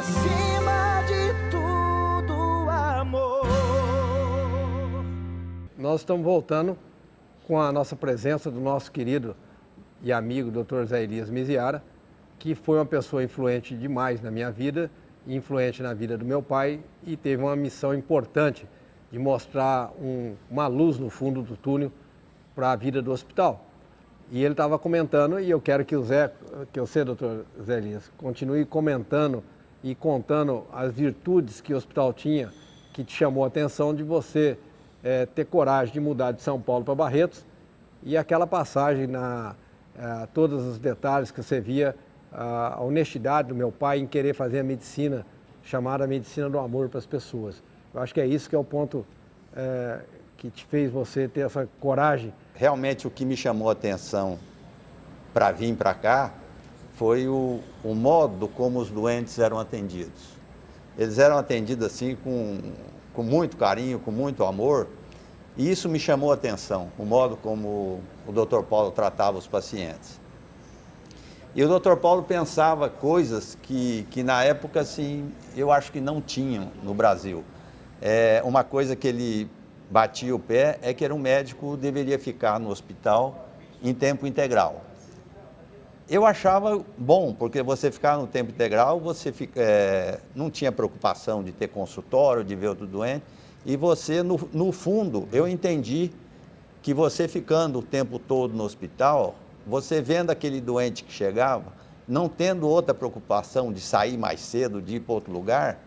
acima de tudo, amor. Nós estamos voltando com a nossa presença do nosso querido e amigo Dr. Zé Elias Miziara, que foi uma pessoa influente demais na minha vida, influente na vida do meu pai e teve uma missão importante de mostrar uma luz no fundo do túnel para a vida do hospital. E ele estava comentando, e eu quero que você, doutor Zé Elias, continue comentando e contando as virtudes que o hospital tinha, que te chamou a atenção de você ter coragem de mudar de São Paulo para Barretos, e aquela passagem, todos os detalhes que você via, a honestidade do meu pai em querer fazer a medicina, chamada medicina do amor para as pessoas. Eu acho que é isso que é o ponto que te fez você ter essa coragem. Realmente o que me chamou a atenção para vir para cá foi o modo como os doentes eram atendidos. Eles eram atendidos assim com muito carinho, com muito amor, e isso me chamou a atenção, o modo como o Dr. Paulo tratava os pacientes. E o Dr. Paulo pensava coisas que na época assim, eu acho que não tinham no Brasil. Uma coisa que ele batia o pé é que era um médico que deveria ficar no hospital em tempo integral. Eu achava bom, porque você ficar no tempo integral, você não tinha preocupação de ter consultório, de ver outro doente, e você, no fundo, eu entendi que você ficando o tempo todo no hospital, você vendo aquele doente que chegava, não tendo outra preocupação de sair mais cedo, de ir para outro lugar,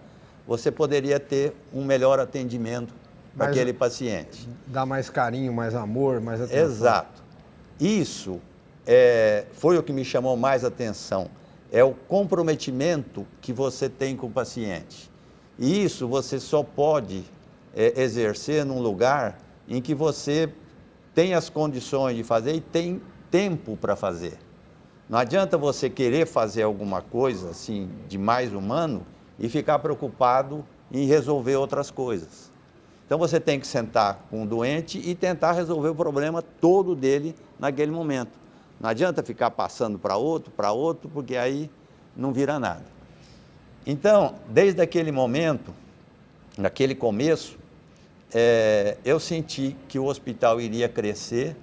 você poderia ter um melhor atendimento para aquele paciente. Dá mais carinho, mais amor, mais atenção. Exato. Isso foi o que me chamou mais atenção. É o comprometimento que você tem com o paciente. E isso você só pode exercer num lugar em que você tem as condições de fazer e tem tempo para fazer. Não adianta você querer fazer alguma coisa assim de mais humano e ficar preocupado em resolver outras coisas. Então você tem que sentar com o doente e tentar resolver o problema todo dele naquele momento. Não adianta ficar passando para outro, porque aí não vira nada. Então, desde aquele momento, naquele começo, eu senti que o hospital iria crescer.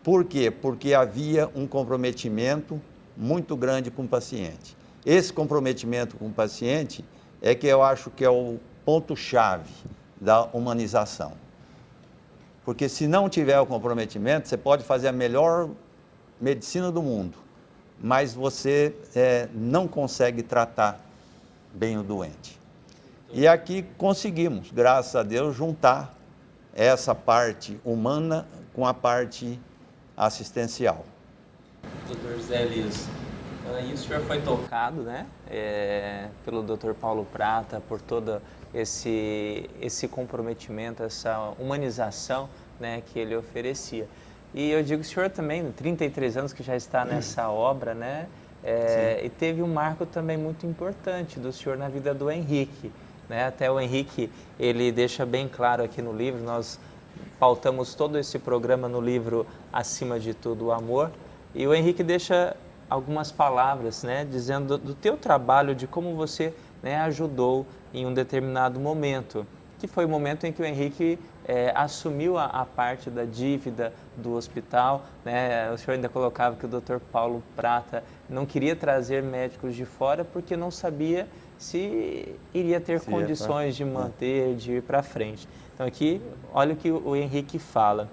Por quê? Porque havia um comprometimento muito grande com o paciente. Esse comprometimento com o paciente é que eu acho que é o ponto-chave da humanização. Porque se não tiver o comprometimento, você pode fazer a melhor medicina do mundo, mas você não consegue tratar bem o doente. E aqui conseguimos, graças a Deus, juntar essa parte humana com a parte assistencial. Dr. Zé Elias, e o senhor foi tocado, né, pelo Dr. Paulo Prata, por todo esse comprometimento, essa humanização, né, que ele oferecia. E eu digo, o senhor também, 33 anos que já está nessa obra, né, e teve um marco também muito importante do senhor na vida do Henrique, né, até o Henrique, ele deixa bem claro aqui no livro, nós pautamos todo esse programa no livro Acima de Tudo, o Amor, e o Henrique deixa algumas palavras, né, dizendo do teu trabalho, de como você, né, ajudou em um determinado momento, que foi o momento em que o Henrique assumiu a parte da dívida do hospital, né? O senhor ainda colocava que o Dr. Paulo Prata não queria trazer médicos de fora porque não sabia se iria ter condições de manter, de ir para frente. Então aqui, olha o que o Henrique fala.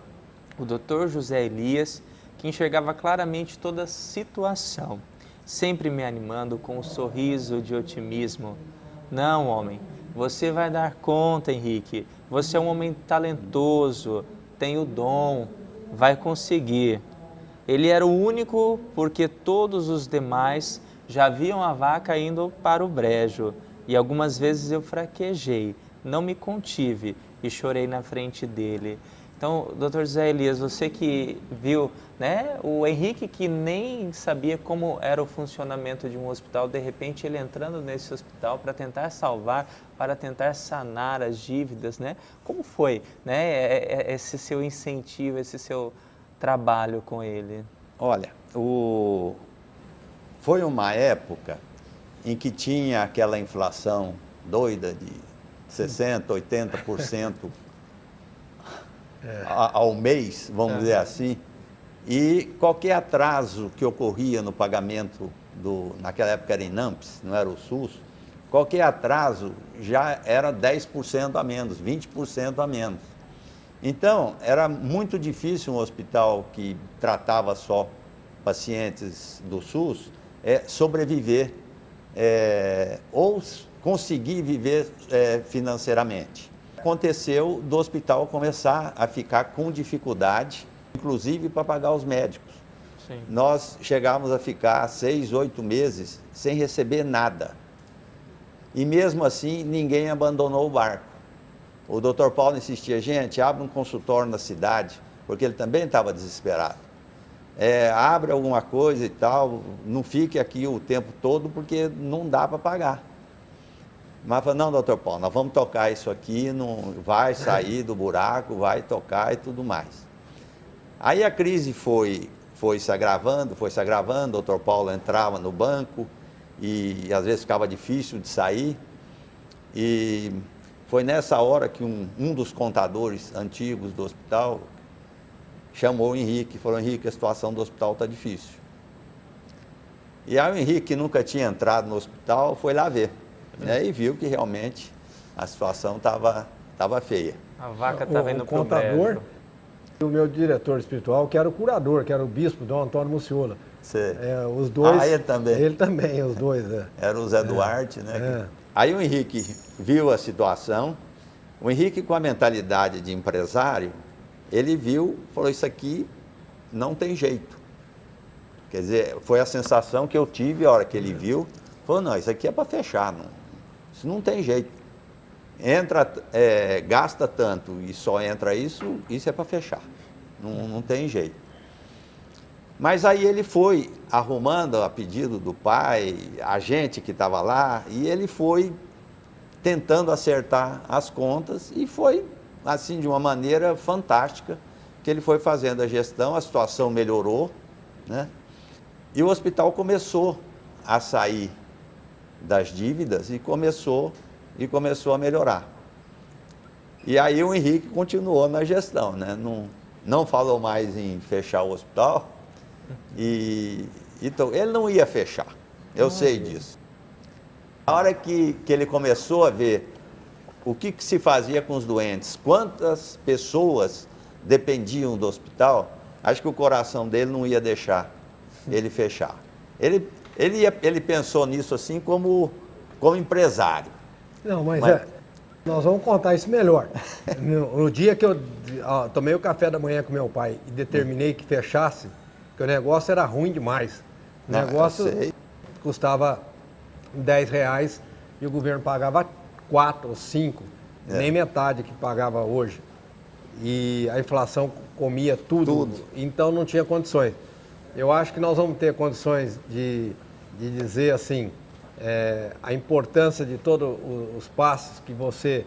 O Dr. José Elias, que enxergava claramente toda a situação, sempre me animando com um sorriso de otimismo. Não, homem, você vai dar conta, Henrique. Você é um homem talentoso, tem o dom, vai conseguir. Ele era o único porque todos os demais já viam a vaca indo para o brejo. E algumas vezes eu fraquejei, não me contive e chorei na frente dele. Então, Dr. Zé Elias, você que viu, né, o Henrique que nem sabia como era o funcionamento de um hospital, de repente ele entrando nesse hospital para tentar salvar, para tentar sanar as dívidas, né? Como foi, né, esse seu incentivo, esse seu trabalho com ele? Olha, foi uma época em que tinha aquela inflação doida de 60%, 80% ao mês, vamos dizer assim, e qualquer atraso que ocorria no pagamento, naquela época era INAMPS, não era o SUS, qualquer atraso já era 10% a menos, 20% a menos. Então, era muito difícil um hospital que tratava só pacientes do SUS sobreviver ou conseguir viver financeiramente. Aconteceu do hospital começar a ficar com dificuldade, inclusive para pagar os médicos. Sim. Nós chegávamos a ficar 6, 8 meses sem receber nada. E mesmo assim, ninguém abandonou o barco. O doutor Paulo insistia, gente, abre um consultório na cidade, porque ele também estava desesperado. Abre alguma coisa e tal, não fique aqui o tempo todo, porque não dá para pagar. Mas falou, não, doutor Paulo, nós vamos tocar isso aqui, não vai sair do buraco, vai tocar e tudo mais. Aí a crise foi se agravando, o doutor Paulo entrava no banco e às vezes ficava difícil de sair. E foi nessa hora que um dos contadores antigos do hospital chamou o Henrique e falou, Henrique, a situação do hospital está difícil. E aí o Henrique, que nunca tinha entrado no hospital, foi lá ver. E viu que realmente a situação estava feia. A vaca estava indo para o contador e o meu diretor espiritual, que era o curador, que era o bispo, Dom Antônio Muciola. Os dois. Ele também. Ele também, os dois. Era o Zé Duarte, né? Aí o Henrique viu a situação. O Henrique, com a mentalidade de empresário, ele viu, falou, isso aqui não tem jeito. Quer dizer, foi a sensação que eu tive a hora que ele viu. Falou, não, isso aqui é para fechar, isso não tem jeito. Gasta tanto e só entra isso é para fechar. Não tem jeito. Mas aí ele foi arrumando a pedido do pai, a gente que estava lá, e ele foi tentando acertar as contas e foi, assim, de uma maneira fantástica, que ele foi fazendo a gestão, a situação melhorou, né? E o hospital começou a sair das dívidas e começou a melhorar. E aí o Henrique continuou na gestão, né? Não falou mais em fechar o hospital, então ele não ia fechar, eu sei disso. A hora que ele começou a ver o que se fazia com os doentes, quantas pessoas dependiam do hospital, acho que o coração dele não ia deixar ele fechar. Ele pensou nisso assim como empresário. Não, mas nós vamos contar isso melhor. No dia que eu tomei o café da manhã com meu pai e determinei que fechasse, que o negócio era ruim demais. O negócio custava R$10 e o governo pagava 4 ou 5, nem metade que pagava hoje. E a inflação comia tudo. Então não tinha condições. Eu acho que nós vamos ter condições de dizer assim, a importância de todos os passos que você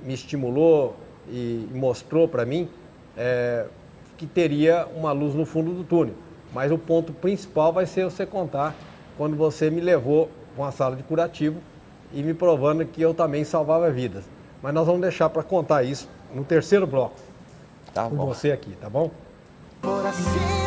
me estimulou e mostrou para mim, que teria uma luz no fundo do túnel. Mas o ponto principal vai ser você contar quando você me levou para uma sala de curativo e me provando que eu também salvava vidas. Mas nós vamos deixar para contar isso no terceiro bloco, Tá com bom. você aqui, tá bom? Por assim